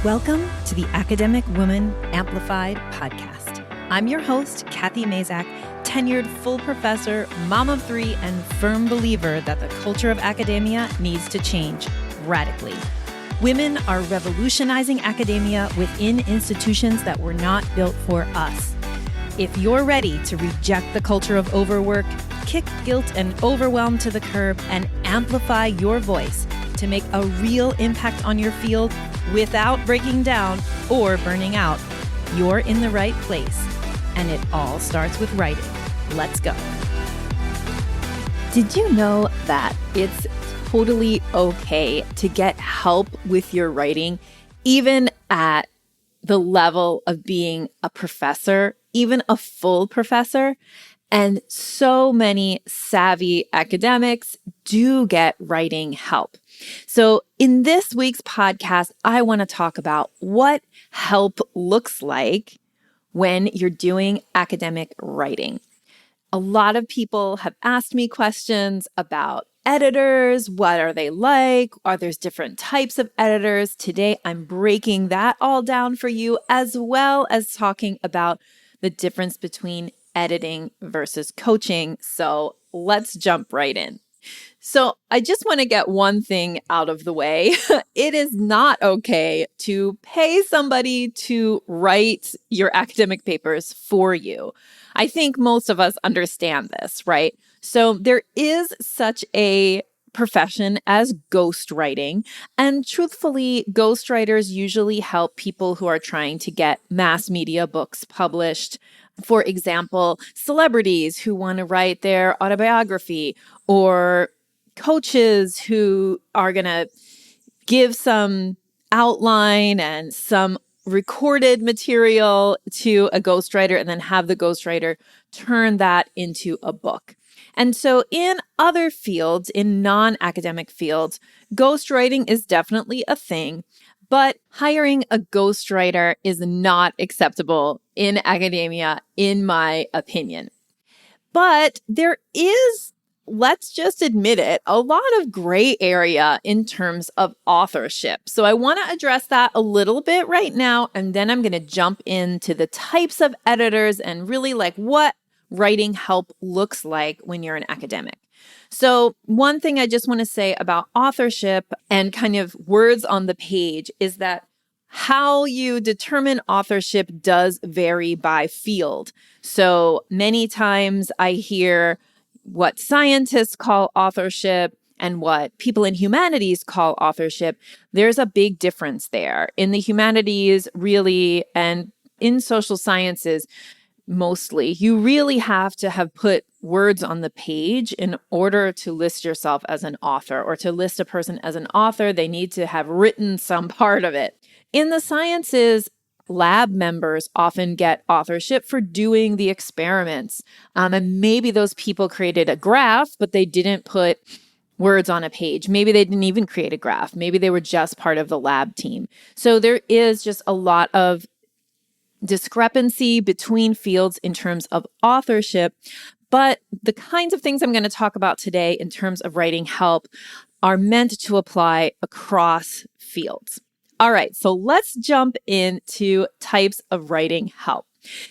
Welcome to the Academic Woman Amplified podcast. I'm your host, Kathy Mazak, tenured full professor, mom of three, and firm believer that the culture of academia needs to change radically. Women are revolutionizing academia within institutions that were not built for us. If you're ready to reject the culture of overwork, kick guilt and overwhelm to the curb, and amplify your voice to make a real impact on your field without breaking down or burning out, you're in the right place. And it all starts with writing. Let's go. Did you know that it's totally okay to get help with your writing, even at the level of being a professor, even a full professor? And so many savvy academics do get writing help. So in this week's podcast, I want to talk about what help looks like when you're doing academic writing. A lot of people have asked me questions about editors. What are they like? Are there different types of editors? Today, I'm breaking that all down for you, as well as talking about the difference between editing versus coaching. So let's jump right in. So I just want to get one thing out of the way. It is not okay to pay somebody to write your academic papers for you. I think most of us understand this, right? So there is such a profession as ghostwriting. And truthfully, ghostwriters usually help people who are trying to get mass media books published. For example, celebrities who want to write their autobiography, or coaches who are going to give some outline and some recorded material to a ghostwriter and then have the ghostwriter turn that into a book. And so in other fields, in non-academic fields, ghostwriting is definitely a thing, but hiring a ghostwriter is not acceptable in academia, in my opinion. But there is, let's just admit it, a lot of gray area in terms of authorship. So I want to address that a little bit right now, and then I'm going to jump into the types of editors and really like what writing help looks like when you're an academic. So one thing I just want to say about authorship and kind of words on the page is that how you determine authorship does vary by field. So many times I hear what scientists call authorship and what people in humanities call authorship. There's a big difference there. In the humanities, really, and in social sciences, mostly, you really have to have put words on the page in order to list yourself as an author, or to list a person as an author, they need to have written some part of it. In the sciences, lab members often get authorship for doing the experiments. And maybe those people created a graph, but they didn't put words on a page. Maybe they didn't even create a graph. Maybe they were just part of the lab team. So there is just a lot of discrepancy between fields in terms of authorship. But the kinds of things I'm going to talk about today in terms of writing help are meant to apply across fields. All right, so let's jump into types of writing help.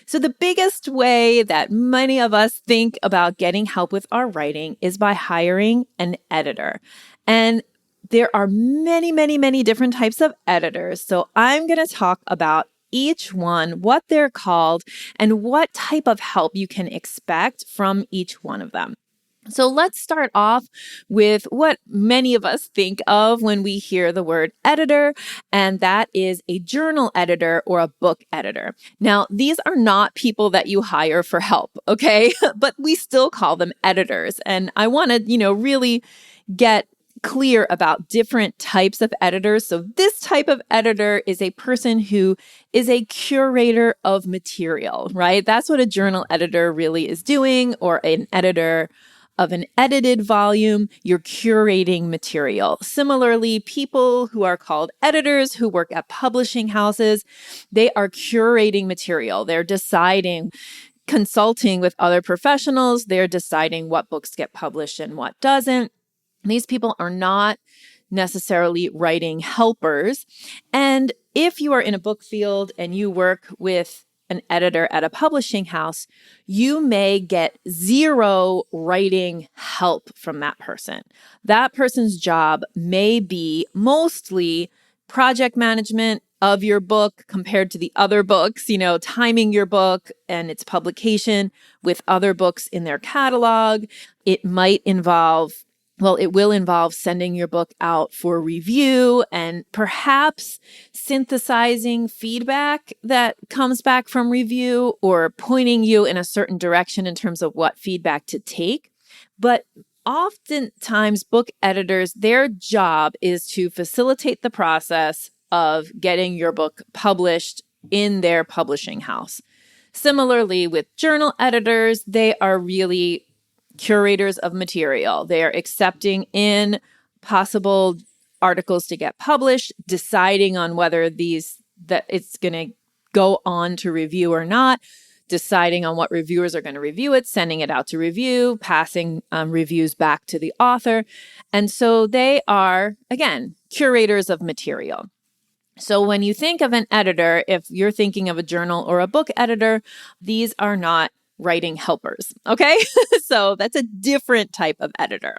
So the biggest way that many of us think about getting help with our writing is by hiring an editor. And there are many, many, many different types of editors. So I'm going to talk about each one, what they're called, and what type of help you can expect from each one of them. So let's start off with what many of us think of when we hear the word editor, and that is a journal editor or a book editor. Now, these are not people that you hire for help, okay? But we still call them editors. And I want to, really get clear about different types of editors. So this type of editor is a person who is a curator of material, right? That's what a journal editor really is doing, or an editor of an edited volume. You're curating material. Similarly, people who are called editors who work at publishing houses, they are curating material. They're deciding, consulting with other professionals, they're deciding what books get published and what doesn't. These people are not necessarily writing helpers. And if you are in a book field and you work with an editor at a publishing house, you may get zero writing help from that person. That person's job may be mostly project management of your book compared to the other books, timing your book and its publication with other books in their catalog. It will involve sending your book out for review and perhaps synthesizing feedback that comes back from review or pointing you in a certain direction in terms of what feedback to take. But oftentimes, book editors, their job is to facilitate the process of getting your book published in their publishing house. Similarly, with journal editors, they are really curators of material. They are accepting in possible articles to get published, deciding on whether that it's going to go on to review or not, deciding on what reviewers are going to review it, sending it out to review, passing reviews back to the author. And so they are, again, curators of material. So when you think of an editor, if you're thinking of a journal or a book editor, these are not writing helpers, okay? So that's a different type of editor.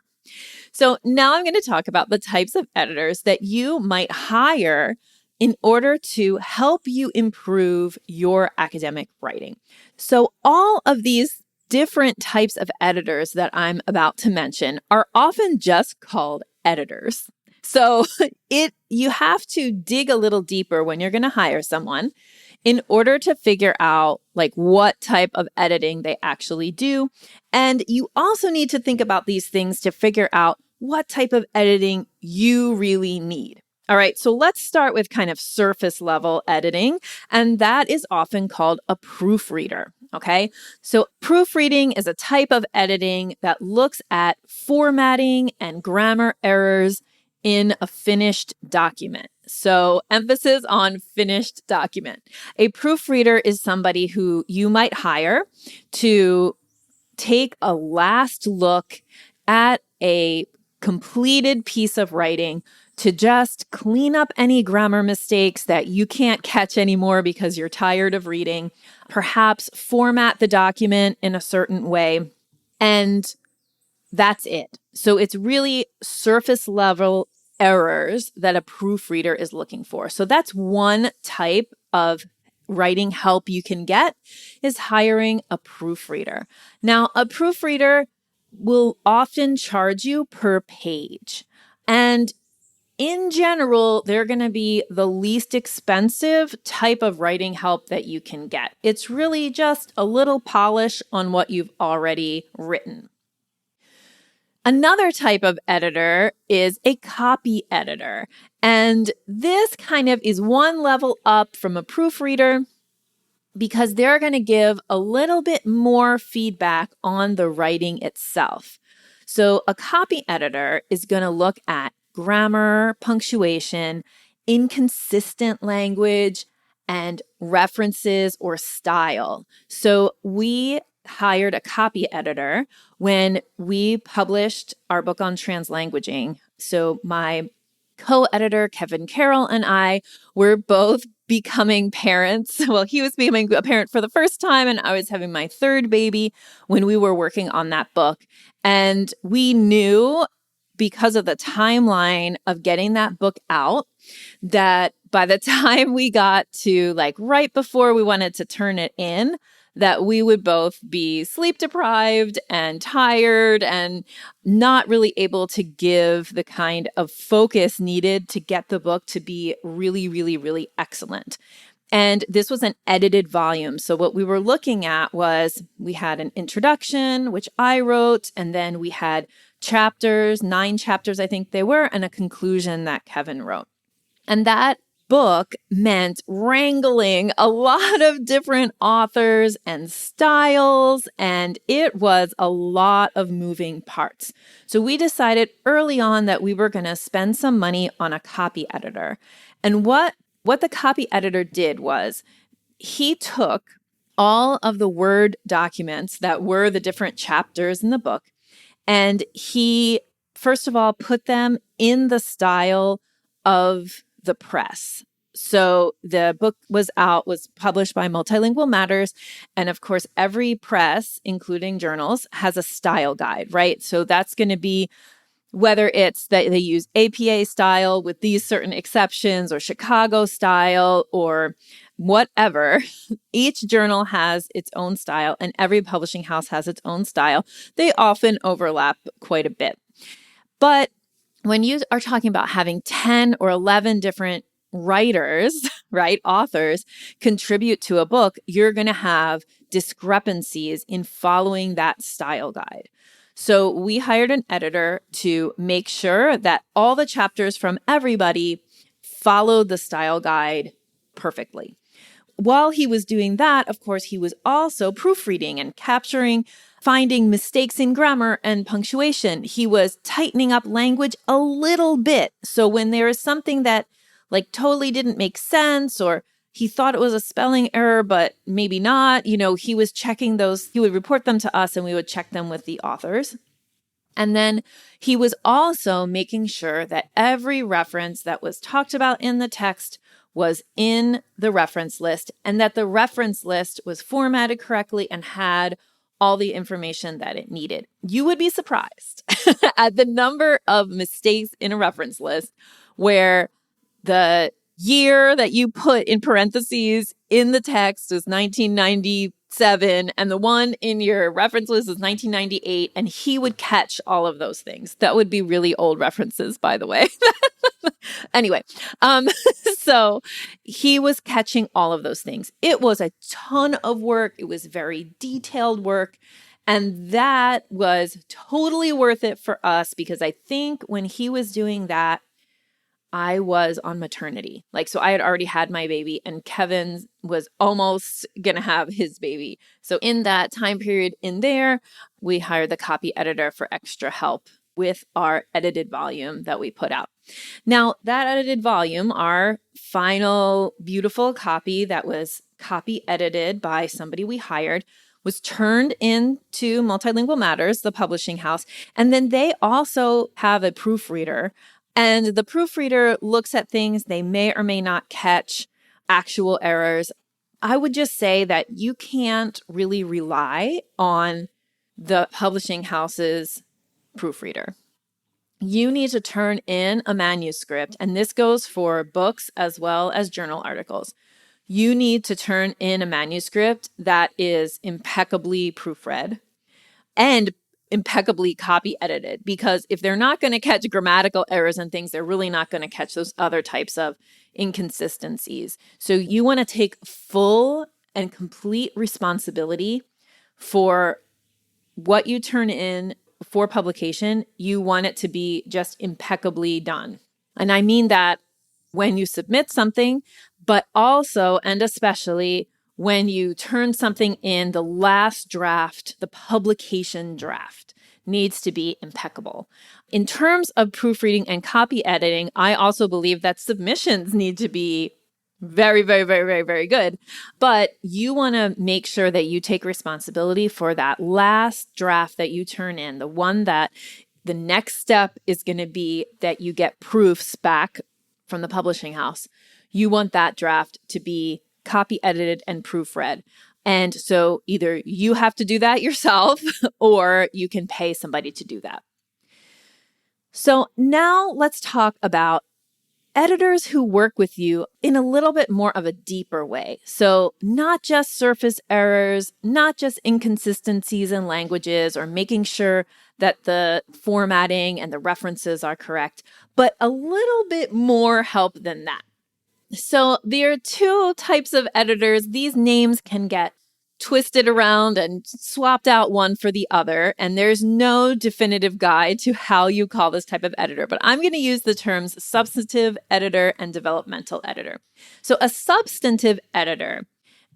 So now I'm going to talk about the types of editors that you might hire in order to help you improve your academic writing. So all of these different types of editors that I'm about to mention are often just called editors. So you have to dig a little deeper when you're going to hire someone in order to figure out what type of editing they actually do. And you also need to think about these things to figure out what type of editing you really need. All right, so let's start with kind of surface level editing, and that is often called a proofreader, okay? So proofreading is a type of editing that looks at formatting and grammar errors in a finished document. So emphasis on finished document. A proofreader is somebody who you might hire to take a last look at a completed piece of writing to just clean up any grammar mistakes that you can't catch anymore because you're tired of reading, perhaps format the document in a certain way, and that's it. So it's really surface level errors that a proofreader is looking for. So that's one type of writing help you can get, is hiring a proofreader. Now, a proofreader will often charge you per page. And in general, they're going to be the least expensive type of writing help that you can get. It's really just a little polish on what you've already written. Another type of editor is a copy editor. And this kind of is one level up from a proofreader because they're going to give a little bit more feedback on the writing itself. So a copy editor is going to look at grammar, punctuation, inconsistent language, and references or style. So we hired a copy editor when we published our book on translanguaging. So my co-editor, Kevin Carroll, and I were both becoming parents. Well, he was becoming a parent for the first time, and I was having my third baby when we were working on that book. And we knew, because of the timeline of getting that book out, that by the time we got to right before we wanted to turn it in, that we would both be sleep deprived and tired and not really able to give the kind of focus needed to get the book to be really, really, really excellent. And this was an edited volume. So what we were looking at was we had an introduction, which I wrote, and then we had chapters, 9 chapters, I think they were, and a conclusion that Kevin wrote. And that book meant wrangling a lot of different authors and styles, and it was a lot of moving parts. So we decided early on that we were going to spend some money on a copy editor. And what the copy editor did was he took all of the Word documents that were the different chapters in the book, and he first of all, put them in the style of the press. So the book was published by Multilingual Matters. And of course, every press, including journals, has a style guide, right? So that's going to be whether it's that they use APA style with these certain exceptions or Chicago style or whatever. Each journal has its own style and every publishing house has its own style. They often overlap quite a bit. But when you are talking about having 10 or 11 different writers, right, authors contribute to a book, you're going to have discrepancies in following that style guide. So we hired an editor to make sure that all the chapters from everybody followed the style guide perfectly. While he was doing that, of course, he was also proofreading and finding mistakes in grammar and punctuation. He was tightening up language a little bit. So when there is something that totally didn't make sense or he thought it was a spelling error, but maybe not, he was checking those. He would report them to us and we would check them with the authors. And then he was also making sure that every reference that was talked about in the text was in the reference list and that the reference list was formatted correctly and had all the information that it needed. You would be surprised at the number of mistakes in a reference list where the year that you put in parentheses in the text was 1997 and the one in your reference list is 1998, and he would catch all of those things. That would be really old references, by the way. Anyway, so he was catching all of those things. It was a ton of work. It was very detailed work. And that was totally worth it for us because I think when he was doing that, I was on maternity. So I had already had my baby and Kevin was almost going to have his baby. So in that time period in there, we hired the copy editor for extra help with our edited volume that we put out. Now, that edited volume, our final beautiful copy that was copy edited by somebody we hired, was turned into Multilingual Matters, the publishing house. And then they also have a proofreader. And the proofreader looks at things they may or may not catch actual errors. I would just say that you can't really rely on the publishing house's proofreader. You need to turn in a manuscript, and this goes for books as well as journal articles. You need to turn in a manuscript that is impeccably proofread and impeccably copy edited, because if they're not going to catch grammatical errors and things, they're really not going to catch those other types of inconsistencies. So you want to take full and complete responsibility for what you turn in for publication. You want it to be just impeccably done. And I mean that when you submit something, but also and especially when you turn something in, the last draft, the publication draft, needs to be impeccable. In terms of proofreading and copy editing, I also believe that submissions need to be very, very, very, very, very good. But you want to make sure that you take responsibility for that last draft that you turn in, the one that the next step is going to be that you get proofs back from the publishing house. You want that draft to be copy edited and proofread. And so either you have to do that yourself or you can pay somebody to do that. So now let's talk about editors who work with you in a little bit more of a deeper way. So not just surface errors, not just inconsistencies in languages or making sure that the formatting and the references are correct, but a little bit more help than that. So there are two types of editors. These names can get twisted around and swapped out one for the other. And there's no definitive guide to how you call this type of editor. But I'm going to use the terms substantive editor and developmental editor. So a substantive editor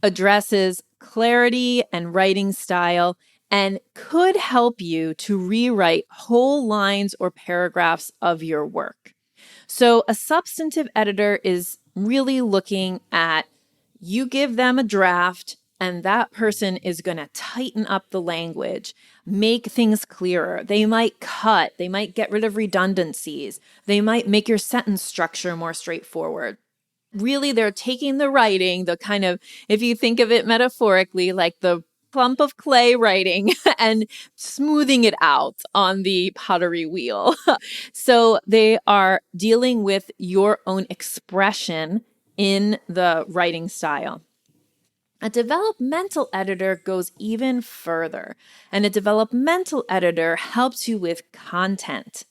addresses clarity and writing style and could help you to rewrite whole lines or paragraphs of your work. So a substantive editor is really looking at, you give them a draft and that person is going to tighten up the language, make things clearer. They might cut, they might get rid of redundancies, they might make your sentence structure more straightforward. Really, they're taking the writing, the kind of, if you think of it metaphorically, like the clump of clay writing and smoothing it out on the pottery wheel. So they are dealing with your own expression in the writing style. A developmental editor goes even further, and a developmental editor helps you with content,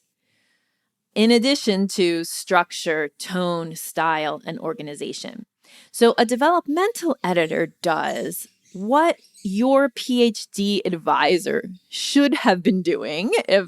in addition to structure, tone, style, and organization. So a developmental editor does what your PhD advisor should have been doing, if,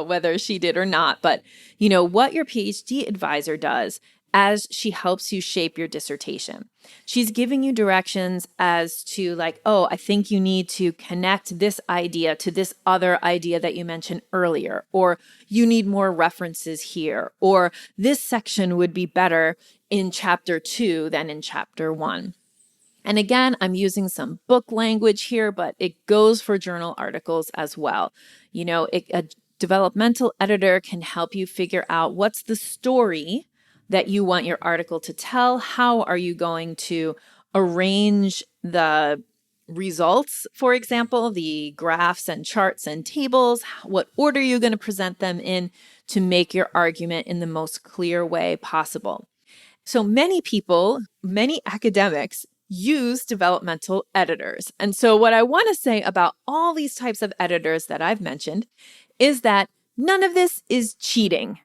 whether she did or not, but, what your PhD advisor does as she helps you shape your dissertation. She's giving you directions as to like, oh, I think you need to connect this idea to this other idea that you mentioned earlier, or you need more references here, or this section would be better in chapter 2 than in chapter 1. And again, I'm using some book language here, but it goes for journal articles as well. A developmental editor can help you figure out what's the story that you want your article to tell. How are you going to arrange the results, for example, the graphs and charts and tables? What order are you going to present them in to make your argument in the most clear way possible? So many people, many academics use developmental editors. And so what I want to say about all these types of editors that I've mentioned is that none of this is cheating.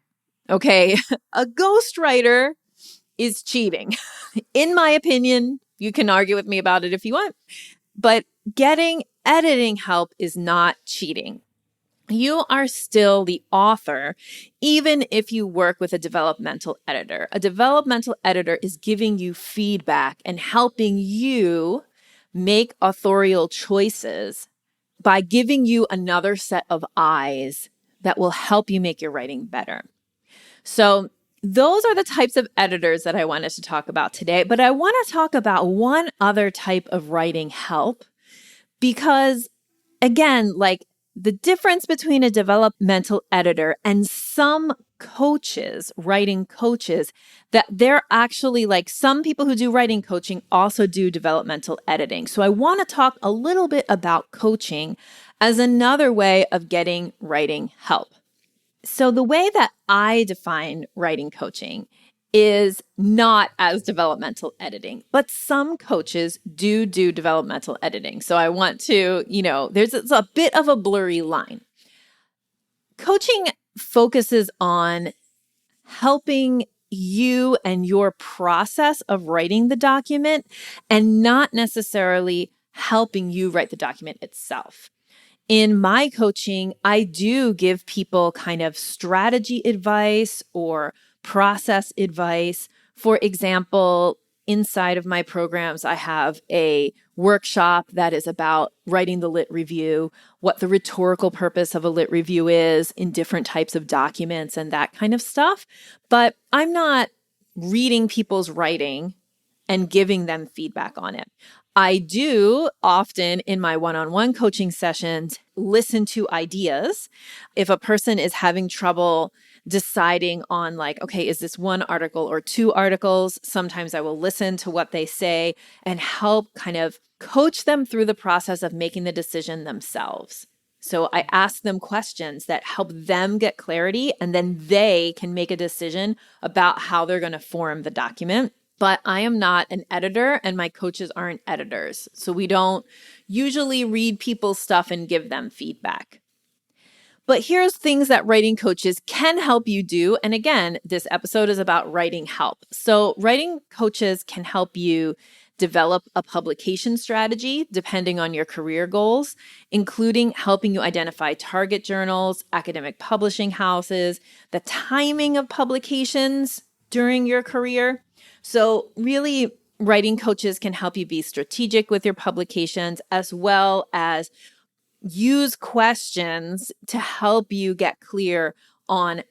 Okay, a ghostwriter is cheating. In my opinion, you can argue with me about it if you want, but getting editing help is not cheating. You are still the author, even if you work with a developmental editor. A developmental editor is giving you feedback and helping you make authorial choices by giving you another set of eyes that will help you make your writing better. So those are the types of editors that I wanted to talk about today, but I want to talk about one other type of writing help because, again, like the difference between a developmental editor and some coaches, writing coaches, that they're actually like some people who do writing coaching also do developmental editing. So I want to talk a little bit about coaching as another way of getting writing help. So the way that I define writing coaching is not as developmental editing, but some coaches do developmental editing. So I want to, there's a bit of a blurry line. Coaching focuses on helping you and your process of writing the document and not necessarily helping you write the document itself. In my coaching, I do give people kind of strategy advice or process advice. For example, inside of my programs, I have a workshop that is about writing the lit review, what the rhetorical purpose of a lit review is in different types of documents and that kind of stuff. But I'm not reading people's writing and giving them feedback on it. I do often in my one-on-one coaching sessions listen to ideas. If a person is having trouble deciding on like, okay, is this one article or two articles? Sometimes I will listen to what they say and help kind of coach them through the process of making the decision themselves. So I ask them questions that help them get clarity, and then they can make a decision about how they're going to form the document. But I am not an editor and my coaches aren't editors. So we don't usually read people's stuff and give them feedback. But here's things that writing coaches can help you do. And again, this episode is about writing help. So writing coaches can help you develop a publication strategy depending on your career goals, including helping you identify target journals, academic publishing houses, the timing of publications during your career. So really, writing coaches can help you be strategic with your publications as well as use questions to help you get clear on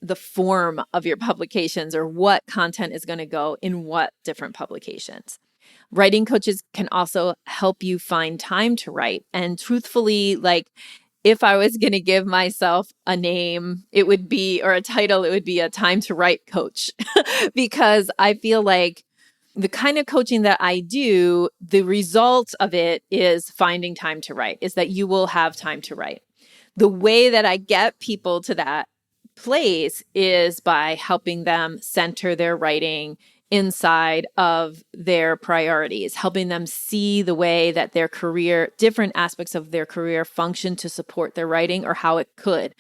the form of your publications or what content is going to go in what different publications. Writing coaches can also help you find time to write. And truthfully, like if I was going to give myself a name, it would be, or a title, it would be a time to write coach, because I feel like the kind of coaching that I do, the result of it is finding time to write, is that you will have time to write. The way that I get people to that place is by helping them center their writing inside of their priorities, helping them see the way that their career, different aspects of their career function to support their writing or how it could.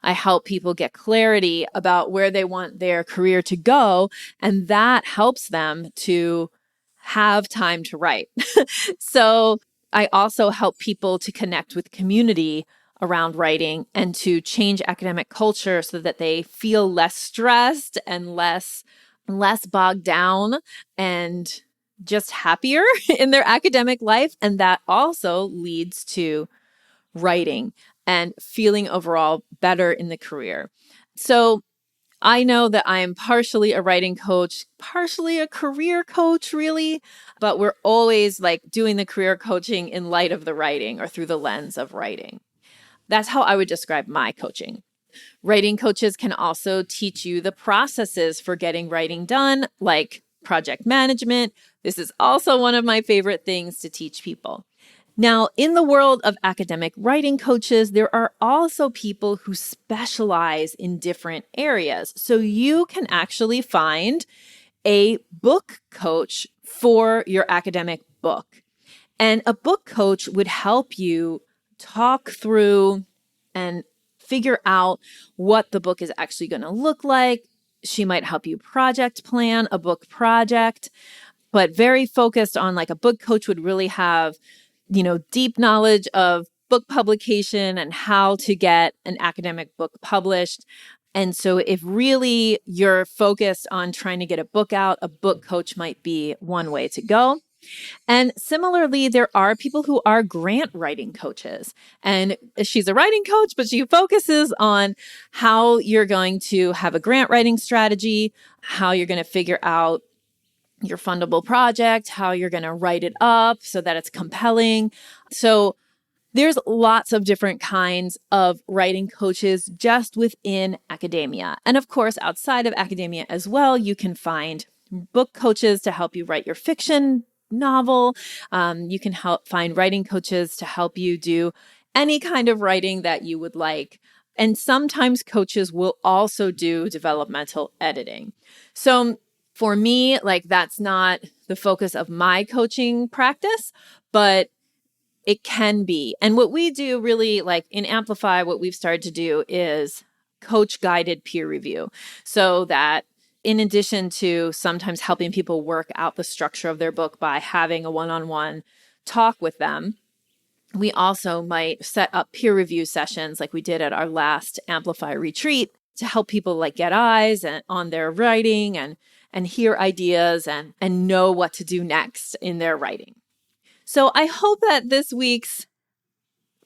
I help people get clarity about where they want their career to go, and that helps them to have time to write. So I also help people to connect with community around writing and to change academic culture so that they feel less stressed and less bogged down and just happier in their academic life. And that also leads to writing and feeling overall better in the career. So I know that I am partially a writing coach, partially a career coach, really, but we're always like doing the career coaching in light of the writing or through the lens of writing. That's how I would describe my coaching. Writing coaches can also teach you the processes for getting writing done, like project management. This is also one of my favorite things to teach people. Now, in the world of academic writing coaches, there are also people who specialize in different areas. So you can actually find a book coach for your academic book. And a book coach would help you talk through and figure out what the book is actually going to look like. She might help you project plan a book project, but very focused on, like, a book coach would really have, deep knowledge of book publication and how to get an academic book published. And so if really you're focused on trying to get a book out, a book coach might be one way to go. And similarly, there are people who are grant writing coaches. And she's a writing coach, but she focuses on how you're going to have a grant writing strategy, how you're going to figure out your fundable project, how you're going to write it up so that it's compelling. So there's lots of different kinds of writing coaches just within academia. And of course, outside of academia as well, you can find book coaches to help you write your fiction novel. You can find writing coaches to help you do any kind of writing that you would like. And sometimes coaches will also do developmental editing. So for me, like, that's not the focus of my coaching practice, but it can be. And what we do really, like in Amplify, what we've started to do is coach guided peer review, so that in addition to sometimes helping people work out the structure of their book by having a one-on-one talk with them, we also might set up peer review sessions like we did at our last Amplify retreat to help people, like, get eyes on their writing and hear ideas and know what to do next in their writing. So I hope that this week's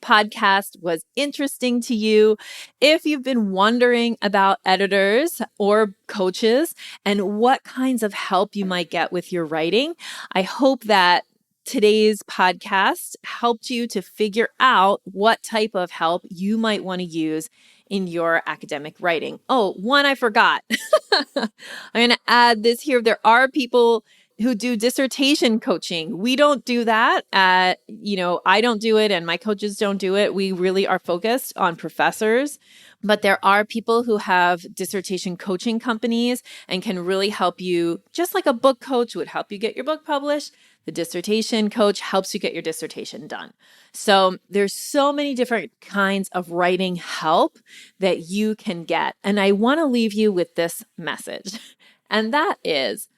podcast was interesting to you. If you've been wondering about editors or coaches and what kinds of help you might get with your writing, I hope that today's podcast helped you to figure out what type of help you might want to use in your academic writing. Oh, one I forgot. I'm going to add this here. There are people who do dissertation coaching. We don't do that. I don't do it and my coaches don't do it. We really are focused on professors. But there are people who have dissertation coaching companies and can really help you, just like a book coach would help you get your book published. The dissertation coach helps you get your dissertation done. So there's so many different kinds of writing help that you can get. And I want to leave you with this message. And that is,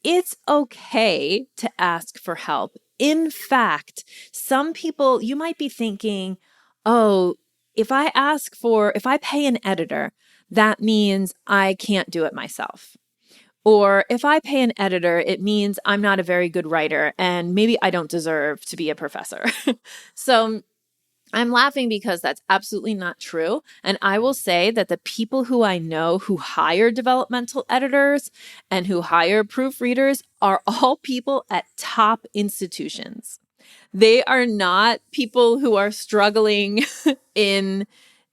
it's okay to ask for help. In fact, some people, you might be thinking, oh, if I pay an editor, that means I can't do it myself. Or if I pay an editor, it means I'm not a very good writer and maybe I don't deserve to be a professor. So I'm laughing because that's absolutely not true. And I will say that the people who I know who hire developmental editors and who hire proofreaders are all people at top institutions. They are not people who are struggling in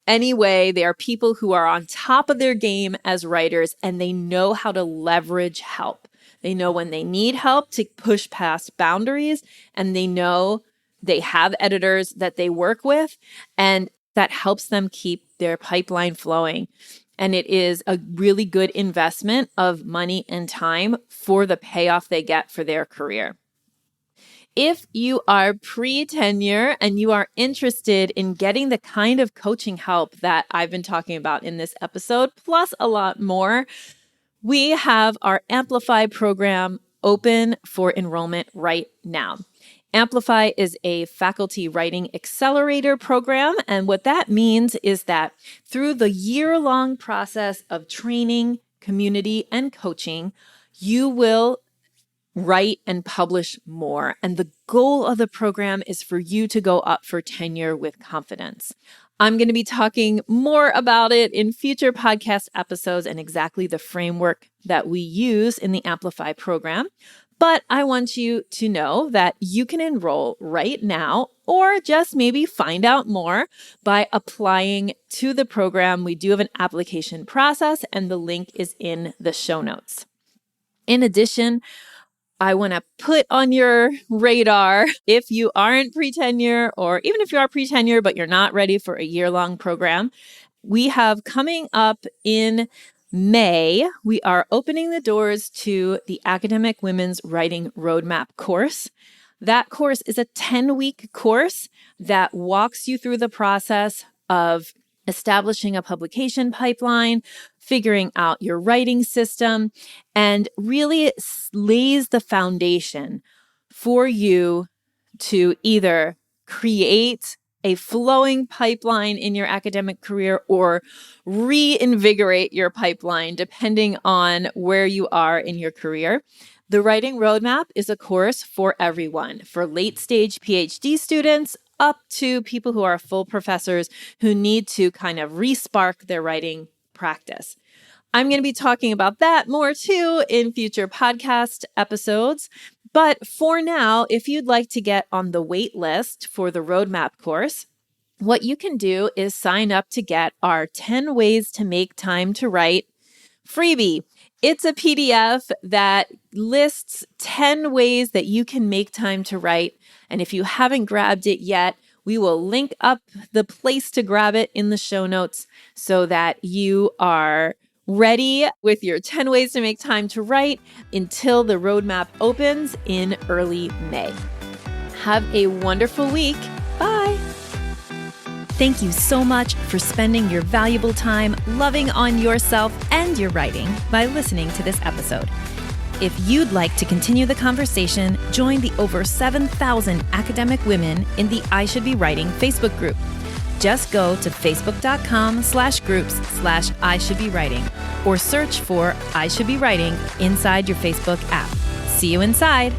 any way. They are people who are on top of their game as writers, and they know how to leverage help. They know when they need help to push past boundaries, and they know they have editors that they work with, and that helps them keep their pipeline flowing. And it is a really good investment of money and time for the payoff they get for their career. If you are pre-tenure and you are interested in getting the kind of coaching help that I've been talking about in this episode, plus a lot more, we have our Amplify program open for enrollment right now. Amplify is a faculty writing accelerator program. And what that means is that through the year-long process of training, community, and coaching, you will write and publish more. And the goal of the program is for you to go up for tenure with confidence. I'm going to be talking more about it in future podcast episodes and exactly the framework that we use in the Amplify program. But I want you to know that you can enroll right now or just maybe find out more by applying to the program. We do have an application process, and the link is in the show notes. In addition, I want to put on your radar, if you aren't pre-tenure, or even if you are pre-tenure but you're not ready for a year-long program, we have coming up in May, we are opening the doors to the Academic Women's Writing Roadmap course. That course is a 10-week course that walks you through the process of establishing a publication pipeline, figuring out your writing system, and really lays the foundation for you to either create a flowing pipeline in your academic career or reinvigorate your pipeline, depending on where you are in your career. The Writing Roadmap is a course for everyone, for late-stage PhD students up to people who are full professors who need to kind of re-spark their writing practice. I'm going to be talking about that more too in future podcast episodes. But for now, if you'd like to get on the wait list for the Roadmap course, what you can do is sign up to get our 10 Ways to Make Time to Write freebie. It's a PDF that lists 10 ways that you can make time to write. And if you haven't grabbed it yet, we will link up the place to grab it in the show notes so that you are ready with your 10 ways to make time to write until the roadmap opens in early May. Have a wonderful week. Bye. Thank you so much for spending your valuable time loving on yourself and your writing by listening to this episode. If you'd like to continue the conversation, join the over 7,000 academic women in the I Should Be Writing Facebook group. Just go to facebook.com/groups/I Should Be Writing or search for I Should Be Writing inside your Facebook app. See you inside.